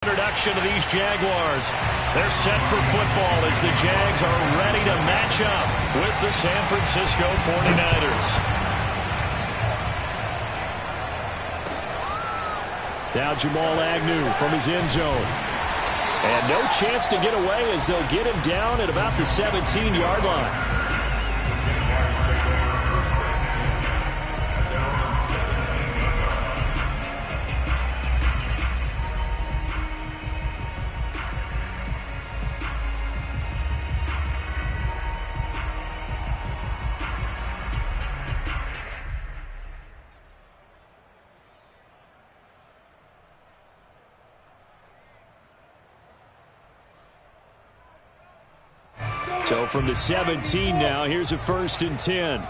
Introduction to these Jaguars. They're set for football as the Jags are ready to match up with the San Francisco 49ers. Now Jamal Agnew from his end zone. And no chance to get away as they'll get him down at about the 17-yard line. So from the 17 now, here's a 1st and 10.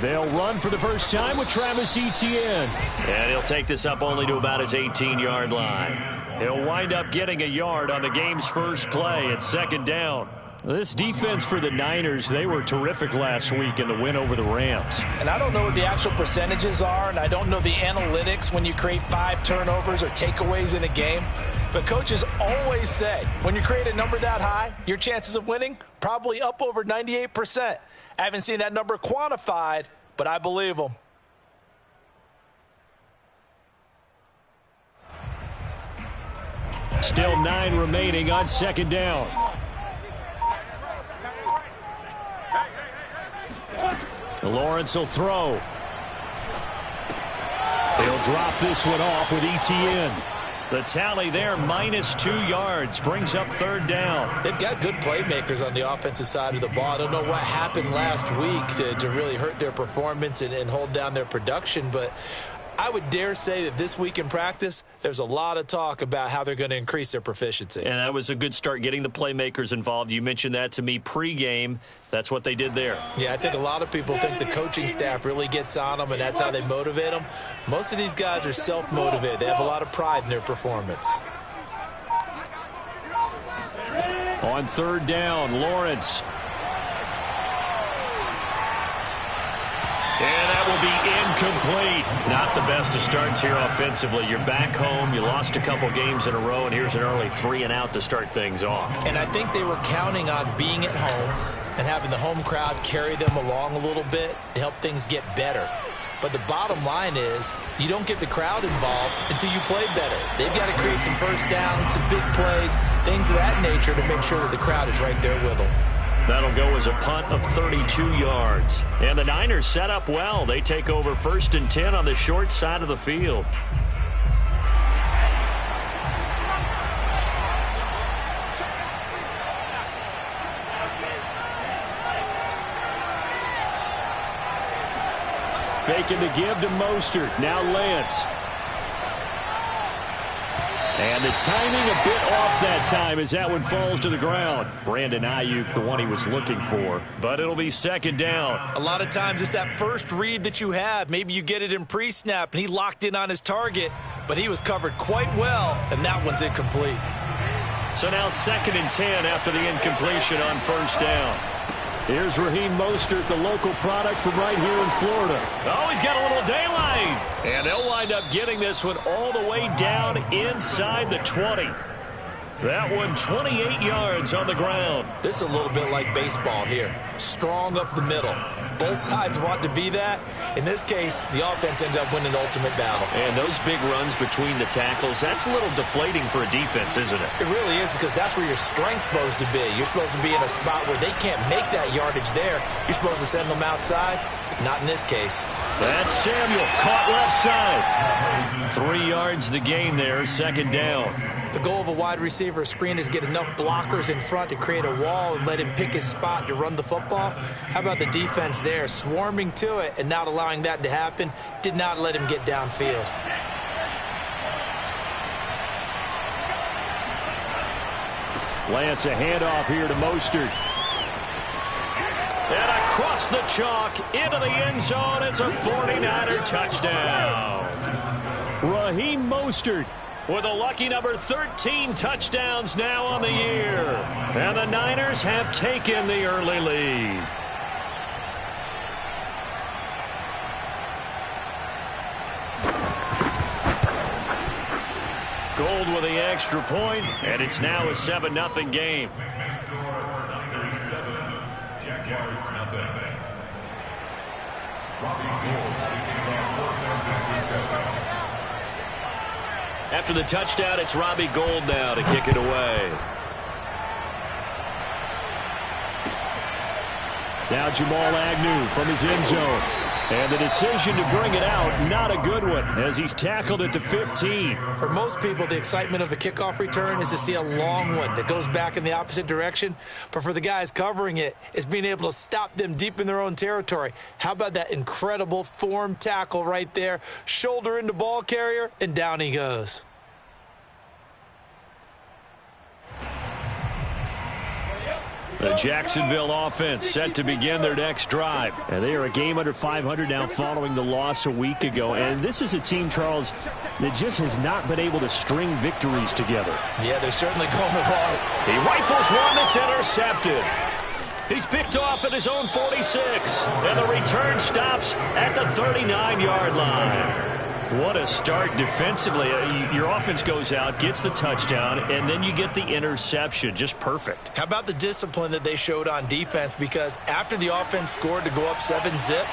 They'll run for the first time with Travis Etienne. And he'll take this up only to about his 18-yard line. He'll wind up getting a yard on the game's first play at 2nd down. This defense for the Niners, they were terrific last week in the win over the Rams. And I don't know what the actual percentages are, and I don't know the analytics when you create 5 turnovers or takeaways in a game. But coaches always say, when you create a number that high, your chances of winning probably up over 98%. I haven't seen that number quantified, but I believe them. Still 9 remaining on 2nd down. Lawrence will throw. He'll drop this one off with Etienne. The tally there, -2 yards, brings up 3rd down. They've got good playmakers on the offensive side of the ball. I don't know what happened last week to really hurt their performance and hold down their production, but I would dare say that this week in practice, there's a lot of talk about how they're going to increase their proficiency. And that was a good start, getting the playmakers involved. You mentioned that to me pregame. That's what they did there. Yeah, I think a lot of people think the coaching staff really gets on them, and that's how they motivate them. Most of these guys are self-motivated. They have a lot of pride in their performance. On 3rd down, Lawrence. And that will be incomplete. Not the best of starts here offensively. You're back home. You lost a couple games in a row, and here's an early 3-and-out to start things off. And I think they were counting on being at home and having the home crowd carry them along a little bit to help things get better. But the bottom line is you don't get the crowd involved until you play better. They've got to create some first downs, some big plays, things of that nature to make sure that the crowd is right there with them. That'll go as a punt of 32 yards. And the Niners set up well. They take over 1st and 10 on the short side of the field. Faking the give to Mostert. Now Lance. And the timing a bit off that time as that one falls to the ground. Brandon Ayuk, the one he was looking for. But it'll be 2nd down. A lot of times it's that first read that you have. Maybe you get it in pre-snap and he locked in on his target, but he was covered quite well, and that one's incomplete. So now 2nd and 10 after the incompletion on 1st down. Here's Raheem Mostert, the local product from right here in Florida. Oh, he's got a little daylight. And they'll wind up getting this one all the way down inside the 20. That one 28 yards on the ground. This is a little bit like baseball here. Strong up the middle. Both sides want to be that. In this case, the offense ended up winning the ultimate battle. And those big runs between the tackles, that's a little deflating for a defense, isn't it? It really is, because that's where your strength's supposed to be. You're supposed to be in a spot where they can't make that yardage there. You're supposed to send them outside. Not in this case. That's Samuel, caught left side. 3 yards the gain there, 2nd down. The goal of a wide receiver screen is get enough blockers in front to create a wall and let him pick his spot to run the football. How about the defense there, swarming to it and not allowing that to happen? Did not let him get downfield. Lance, a handoff here to Mostert. And across the chalk into the end zone. It's a 49er touchdown. Raheem Mostert with a lucky number 13 touchdowns now on the year. And the Niners have taken the early lead. Gold with the extra point, and it's now a 7-0 game. After the touchdown, it's Robbie Gould now to kick it away. Now Jamal Agnew from his end zone. And the decision to bring it out, not a good one, as he's tackled at the 15. For most people, the excitement of a kickoff return is to see a long one that goes back in the opposite direction. But for the guys covering it, it's being able to stop them deep in their own territory. How about that incredible form tackle right there? Shoulder into ball carrier, and down he goes. The Jacksonville offense set to begin their next drive. And they are a game under 500 now following the loss a week ago. And this is a team, Charles, that just has not been able to string victories together. Yeah, they're certainly going the ball. He rifles one that's intercepted. He's picked off at his own 46. And the return stops at the 39-yard line. What a start defensively. Your offense goes out, gets the touchdown, and then you get the interception. Just perfect. How about the discipline that they showed on defense? Because after the offense scored to go up 7-zip,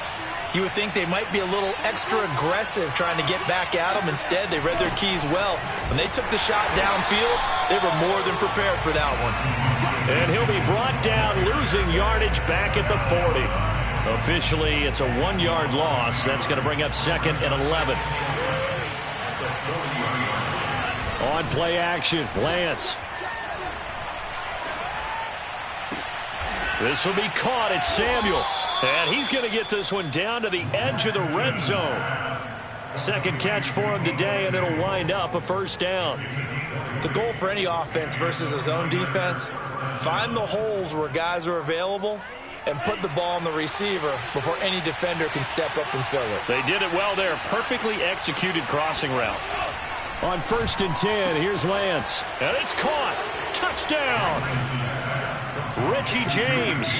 you would think they might be a little extra aggressive trying to get back at them. Instead, they read their keys well. When they took the shot downfield, they were more than prepared for that one. And he'll be brought down, losing yardage back at the 40. Officially, it's a 1-yard loss. That's going to bring up 2nd and 11. On play action, Lance. This will be caught. It's Samuel. And he's going to get this one down to the edge of the red zone. Second catch for him today, and it'll wind up a first down. The goal for any offense versus a zone defense, find the holes where guys are available and put the ball on the receiver before any defender can step up and fill it. They did it well there. Perfectly executed crossing route. On 1st and 10, here's Lance. And it's caught. Touchdown. Richie James,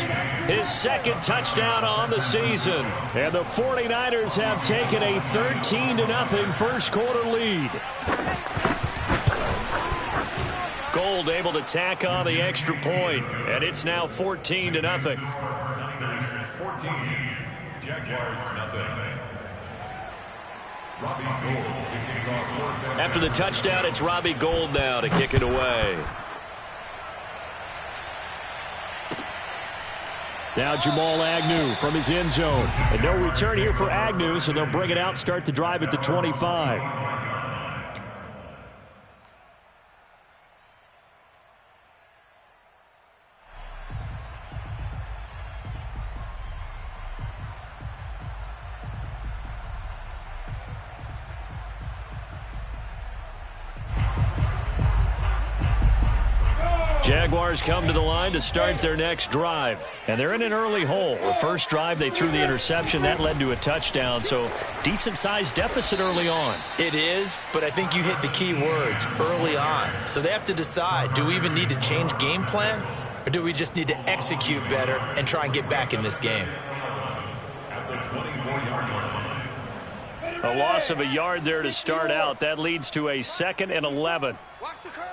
his 2nd touchdown on the season. And the 49ers have taken a 13-0 first quarter lead. Gould able to tack on the extra point, and it's now 14-0. Jaguars nothing. After the touchdown, it's Robbie Gould now to kick it away. Now Jamal Agnew from his end zone. And no return here for Agnew, so they'll bring it out, start the drive at the 25. Jaguars come to the line to start their next drive. And they're in an early hole. The first drive, they threw the interception. That led to a touchdown. So decent-sized deficit early on. It is, but I think you hit the key words, early on. So they have to decide, do we even need to change game plan? Or do we just need to execute better and try and get back in this game? At the 24-yard line. A loss of a yard there to start out. That leads to a 2nd and 11. Watch the curve.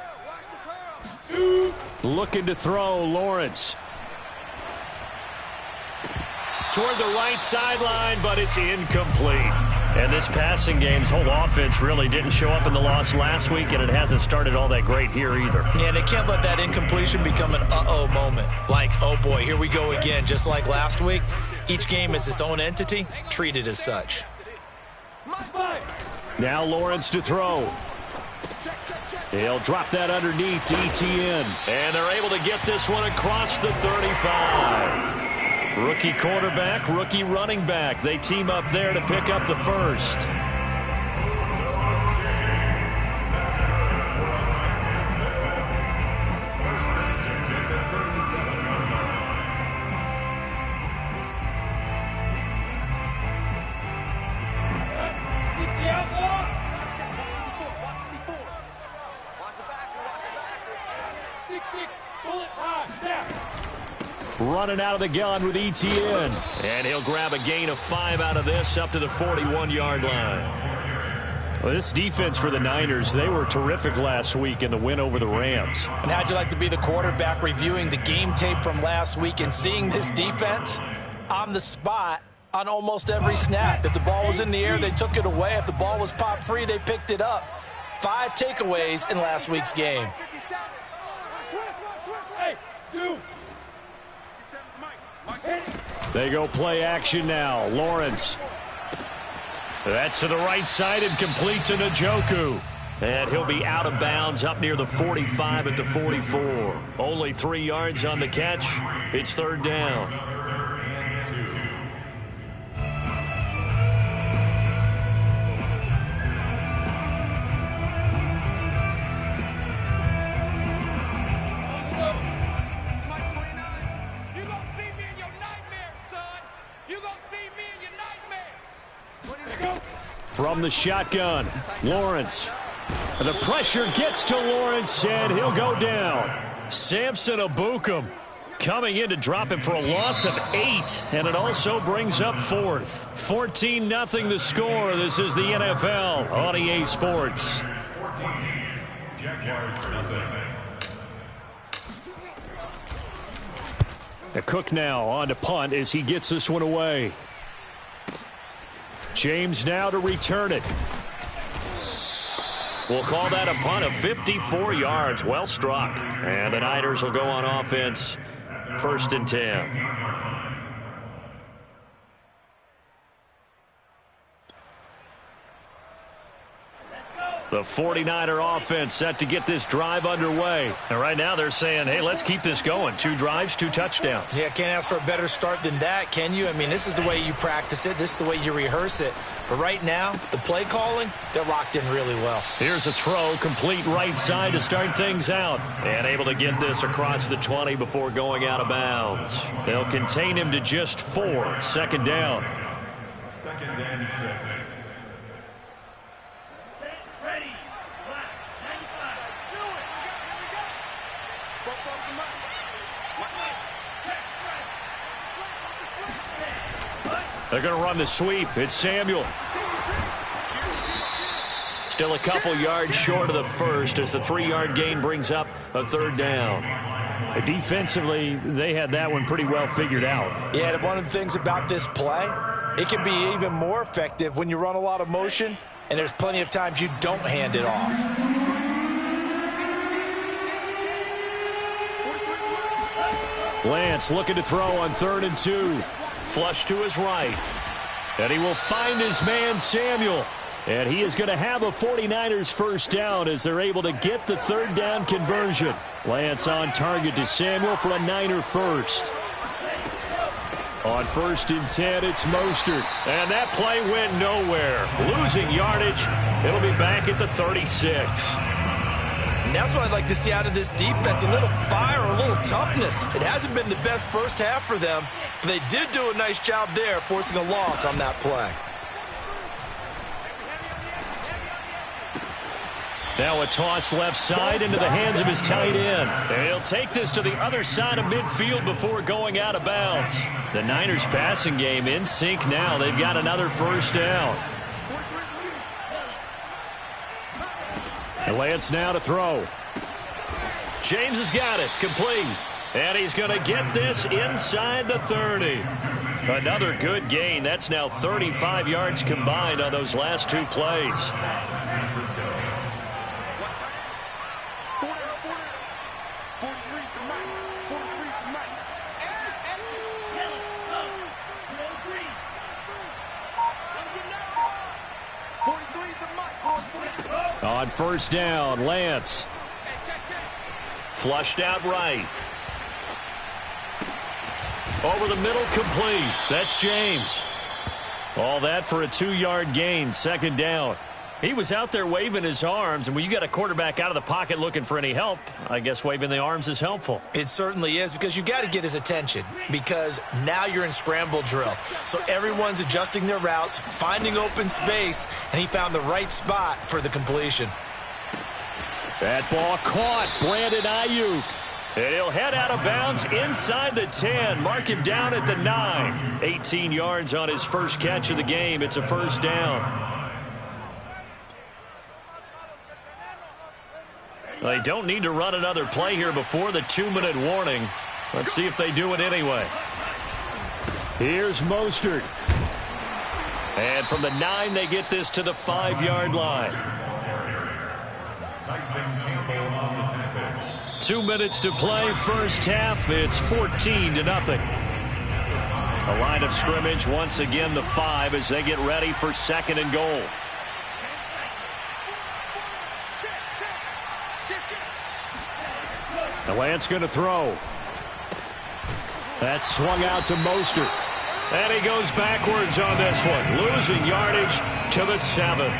Looking to throw, Lawrence. Toward the right sideline, but it's incomplete. And this passing game's whole offense really didn't show up in the loss last week, and it hasn't started all that great here either. Yeah, they can't let that incompletion become an uh-oh moment. Like, oh boy, here we go again, just like last week. Each game is its own entity, treated as such. Now Lawrence to throw. He'll drop that underneath to ETN. And they're able to get this one across the 35. Rookie quarterback, rookie running back. They team up there to pick up the first. Running out of the gun with ETN. And he'll grab a gain of 5 out of this up to the 41-yard line. Well, this defense for the Niners, they were terrific last week in the win over the Rams. And how'd you like to be the quarterback reviewing the game tape from last week and seeing this defense on the spot on almost every snap? If the ball was in the air, they took it away. If the ball was popped free, they picked it up. 5 takeaways in last week's game. They go play action now. Lawrence. That's to the right side and complete to Njoku. And he'll be out of bounds up near the 45 at the 44. Only 3 yards on the catch. It's 3rd down. From the shotgun, Lawrence. The pressure gets to Lawrence, and he'll go down. Samson Abukum coming in to drop him for a loss of 8, and it also brings up 4th. 14-0 the score. This is the NFL on EA Sports. The Cook now on to punt as he gets this one away. James now to return it. We'll call that a punt of 54 yards. Well struck. And the Niners will go on offense. 1st and 10. The 49er offense set to get this drive underway. And right now they're saying, hey, let's keep this going. 2 drives, 2 touchdowns. Yeah, can't ask for a better start than that, can you? I mean, this is the way you practice it. This is the way you rehearse it. But right now, the play calling, they're locked in really well. Here's a throw, complete right side to start things out. And able to get this across the 20 before going out of bounds. They'll contain him to just 4. 2nd down. 2nd and 6. They're going to run the sweep. It's Samuel. Still a couple yards short of the first as the 3-yard gain brings up a 3rd down. Defensively, they had that one pretty well figured out. Yeah, and one of the things about this play, it can be even more effective when you run a lot of motion, and there's plenty of times you don't hand it off. Lance looking to throw on 3rd and 2. Flush to his right. And he will find his man, Samuel. And he is going to have a 49ers 1st down as they're able to get the 3rd down conversion. Lance on target to Samuel for a Niner 1st. On 1st and 10, it's Mostert. And that play went nowhere. Losing yardage. It'll be back at the 36. And that's what I'd like to see out of this defense, a little fire, a little toughness. It hasn't been the best first half for them, but they did do a nice job there forcing a loss on that play. Now a toss left side into the hands of his tight end. And he'll take this to the other side of midfield before going out of bounds. The Niners passing game in sync now. They've got another 1st down. And Lance now to throw. James has got it. Complete. And he's going to get this inside the 30. Another good gain. That's now 35 yards combined on those last 2 plays. On 1st down, Lance. Flushed out right. Over the middle, complete. That's James. All that for a 2-yard gain, 2nd down. He was out there waving his arms, and when you got a quarterback out of the pocket looking for any help, I guess waving the arms is helpful. It certainly is, because you got to get his attention, because now you're in scramble drill. So everyone's adjusting their routes, finding open space, and he found the right spot for the completion. That ball caught. Brandon Ayuk. And he'll head out of bounds inside the 10. Mark him down at the 9. 18 yards on his first catch of the game. It's a 1st down. They don't need to run another play here before the 2-minute warning. Let's see if they do it anyway. Here's Mostert. And from the 9, they get this to the 5-yard line. 2 minutes to play, first half. It's 14-0. A line of scrimmage, once again the 5 as they get ready for 2nd and goal. The Lance going to throw. That's swung out to Mostert. And he goes backwards on this one, losing yardage to the 7.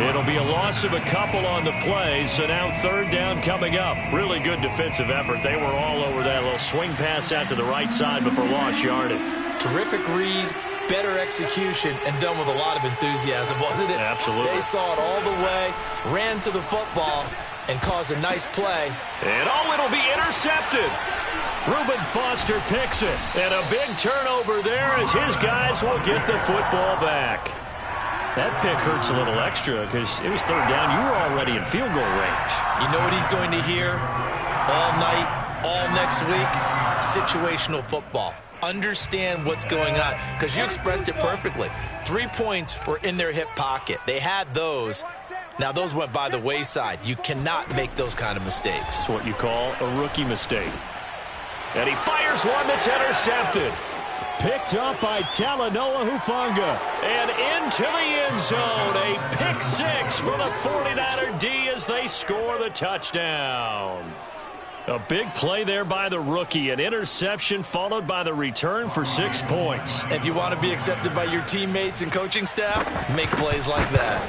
It'll be a loss of a couple on the play, so now 3rd down coming up. Really good defensive effort. They were all over that little swing pass out to the right side before lost yardage. Terrific read, better execution, and done with a lot of enthusiasm, wasn't it? Absolutely. They saw it all the way, ran to the football, and caused a nice play. And it'll be intercepted. Reuben Foster picks it. And a big turnover there as his guys will get the football back. That pick hurts a little extra because it was 3rd down. You were already in field goal range. You know what he's going to hear all night, all next week? Situational football. Understand what's going on, because you expressed it perfectly. 3 points were in their hip pocket. They had those. Now, those went by the wayside. You cannot make those kind of mistakes. It's what you call a rookie mistake. And he fires one that's intercepted. Picked up by Talanoa Hufanga. And into the end zone. A pick 6 for the 49er D as they score the touchdown. A big play there by the rookie. An interception followed by the return for 6 points. If you want to be accepted by your teammates and coaching staff, make plays like that.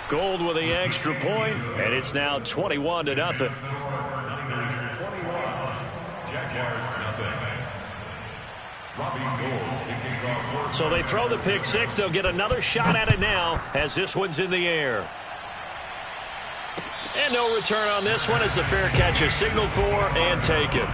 Gold with the extra point, and it's now 21-0. So they throw the pick 6. They'll get another shot at it now as this one's in the air. And no return on this one as the fair catch is signaled for and taken.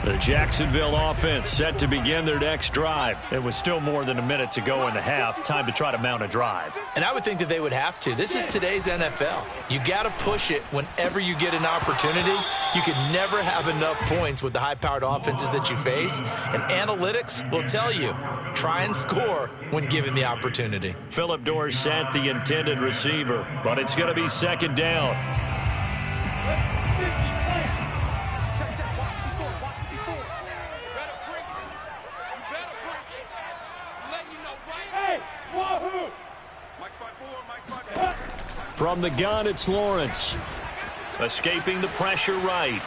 The Jacksonville offense set to begin their next drive. It was still more than a minute to go in the half. Time to try to mount a drive. And I would think that they would have to. This is today's NFL. You got to push it whenever you get an opportunity. You can never have enough points with the high-powered offenses that you face. And analytics will tell you, try and score when given the opportunity. Phillip Dorsett, the intended receiver. But it's going to be 2nd down. From the gun, it's Lawrence. Escaping the pressure right.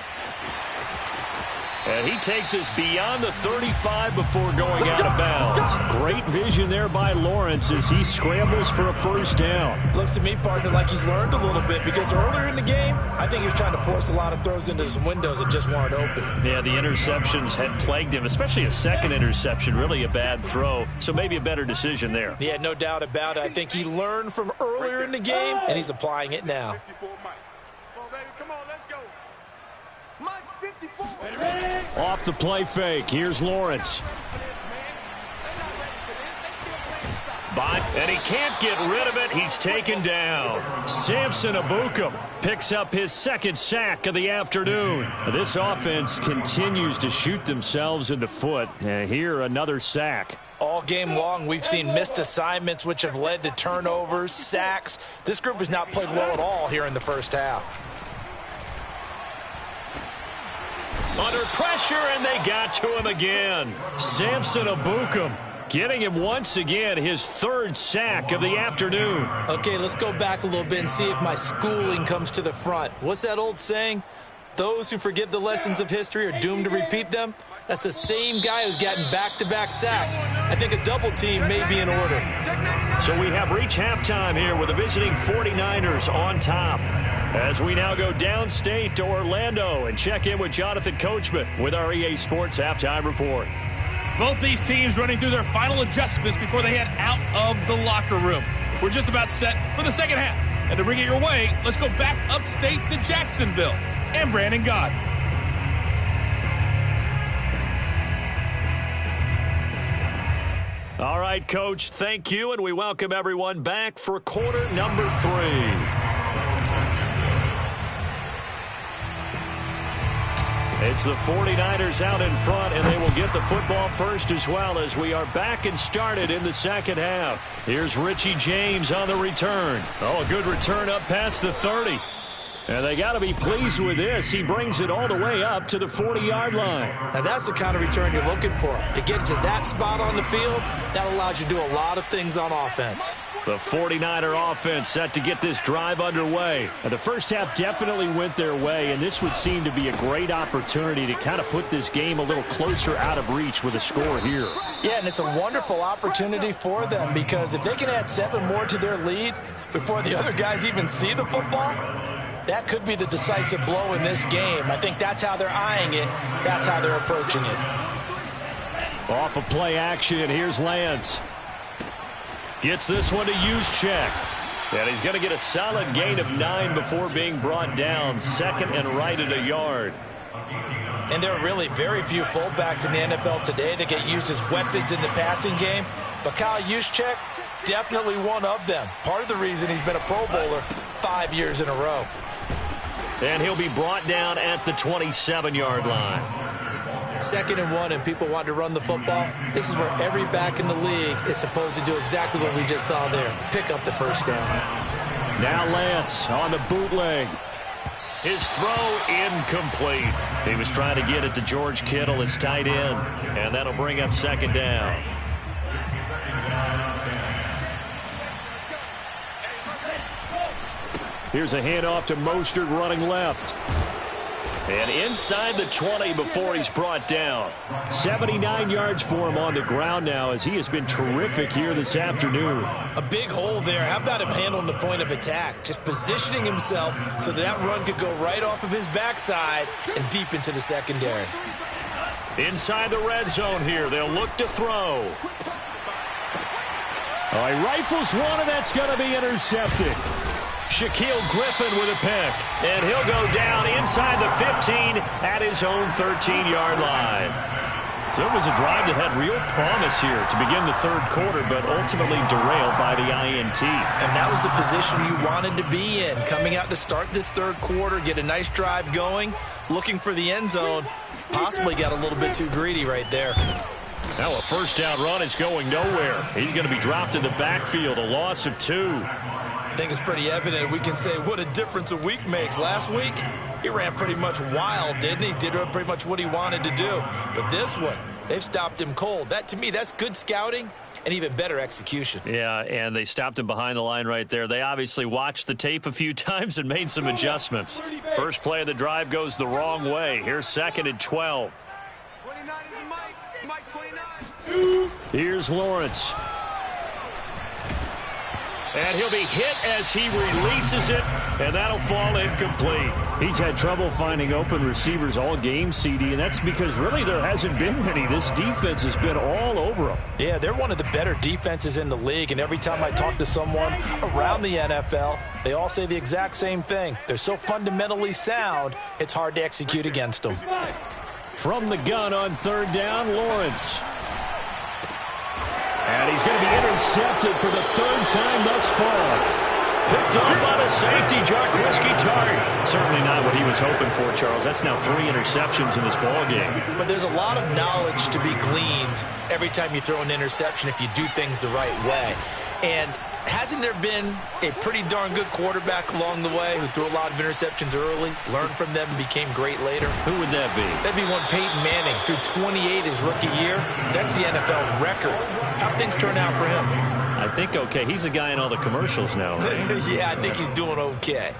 And he takes us beyond the 35 before going out of bounds. Great vision there by Lawrence as he scrambles for a 1st down. Looks to me, partner, like he's learned a little bit, because earlier in the game, I think he was trying to force a lot of throws into some windows that just weren't open. Yeah, the interceptions had plagued him, especially a 2nd interception, really a bad throw. So maybe a better decision there. Yeah, no doubt about it. I think he learned from earlier in the game, and he's applying it now. Off the play fake, here's Lawrence. And he can't get rid of it. He's taken down. Samson Ebukam picks up his 2nd sack of the afternoon. This offense continues to shoot themselves in the foot. Here, another sack. All game long, we've seen missed assignments, which have led to turnovers, sacks. This group has not played well at all here in the first half. Under pressure, and they got to him again. Samson Ebukam getting him once again his 3rd sack of the afternoon. Okay, let's go back a little bit and see if my schooling comes to the front. What's that old saying? Those who forget the lessons of history are doomed to repeat them. That's the same guy who's gotten back-to-back sacks. I think a double team may be in order. So we have reached halftime here with the visiting 49ers on top. As we now go downstate to Orlando and check in with Jonathan Coachman with our EA Sports Halftime Report. Both these teams running through their final adjustments before they head out of the locker room. We're just about set for the second half. And to bring it your way, let's go back upstate to Jacksonville and Brandon Gott. All right, Coach, thank you, and we welcome everyone back for quarter number 3. It's the 49ers out in front, and they will get the football first as well as we are back and started in the second half. Here's Richie James on the return. Oh, a good return up past the 30. And they got to be pleased with this. He brings it all the way up to the 40-yard line. Now, that's the kind of return you're looking for. To get to that spot on the field, that allows you to do a lot of things on offense. The 49er offense set to get this drive underway. And the first half definitely went their way, and this would seem to be a great opportunity to kind of put this game a little closer out of reach with a score here. Yeah, and it's a wonderful opportunity for them because if they can add 7 more to their lead before the other guys even see the football, that could be the decisive blow in this game. I think that's how they're eyeing it. That's how they're approaching it. Off of play action, here's Lance. Gets this one to Juszczyk. And he's going to get a solid gain of 9 before being brought down. Second and right at a yard. And there are really very few fullbacks in the NFL today that get used as weapons in the passing game. But Kyle Juszczyk, definitely one of them. Part of the reason he's been a Pro Bowler 5 years in a row. And he'll be brought down at the 27-yard line. 2nd and 1, and people want to run the football. This is where every back in the league is supposed to do exactly what we just saw there. Pick up the first down. Now Lance on the bootleg. His throw incomplete. He was trying to get it to George Kittle, his tight end. And that'll bring up 2nd down. Here's a handoff to Mostert running left. And inside the 20 before he's brought down. 79 yards for him on the ground now as he has been terrific here this afternoon. A big hole there. How about him handling the point of attack? Just positioning himself so that run could go right off of his backside and deep into the secondary. Inside the red zone here. They'll look to throw. Oh, he rifles one, and that's going to be intercepted. Shaquille Griffin with a pick. And he'll go down inside the 15 at his own 13-yard line. So it was a drive that had real promise here to begin the third quarter, but ultimately derailed by the INT. And that was the position you wanted to be in. Coming out to start this third quarter, get a nice drive going, looking for the end zone. Possibly got a little bit too greedy right there. Now a first down run is going nowhere. He's going to be dropped in the backfield, a loss of 2. I think it's pretty evident. We can say what a difference a week makes. Last week, he ran pretty much wild, didn't he? Did pretty much what he wanted to do. But this one, they've stopped him cold. That, to me, that's good scouting and even better execution. Yeah, and they stopped him behind the line right there. They obviously watched the tape a few times and made some adjustments. First play of the drive goes the wrong way. Here's 2nd and 12. 29 is Mike 29. Here's Lawrence. And he'll be hit as he releases it, and that'll fall incomplete. He's had trouble finding open receivers all game, CD, and that's because really there hasn't been many. This defense has been all over them. Yeah, they're one of the better defenses in the league, and every time I talk to someone around the NFL, they all say the exact same thing. They're so fundamentally sound, it's hard to execute against them. From the gun on 3rd down, Lawrence. And he's going to be intercepted for the 3rd time thus far. Picked up on a safety, Jarquiski Tartt. Certainly not what he was hoping for, Charles. That's now 3 interceptions in this ballgame. But there's a lot of knowledge to be gleaned every time you throw an interception if you do things the right way. And hasn't there been a pretty darn good quarterback along the way who threw a lot of interceptions early, learned from them, and became great later? Who would that be? That'd be one Peyton Manning. Threw 28 his rookie year. That's the NFL record. How'd things turn out for him? I think okay. He's a guy in all the commercials now, right? Yeah, I think he's doing okay.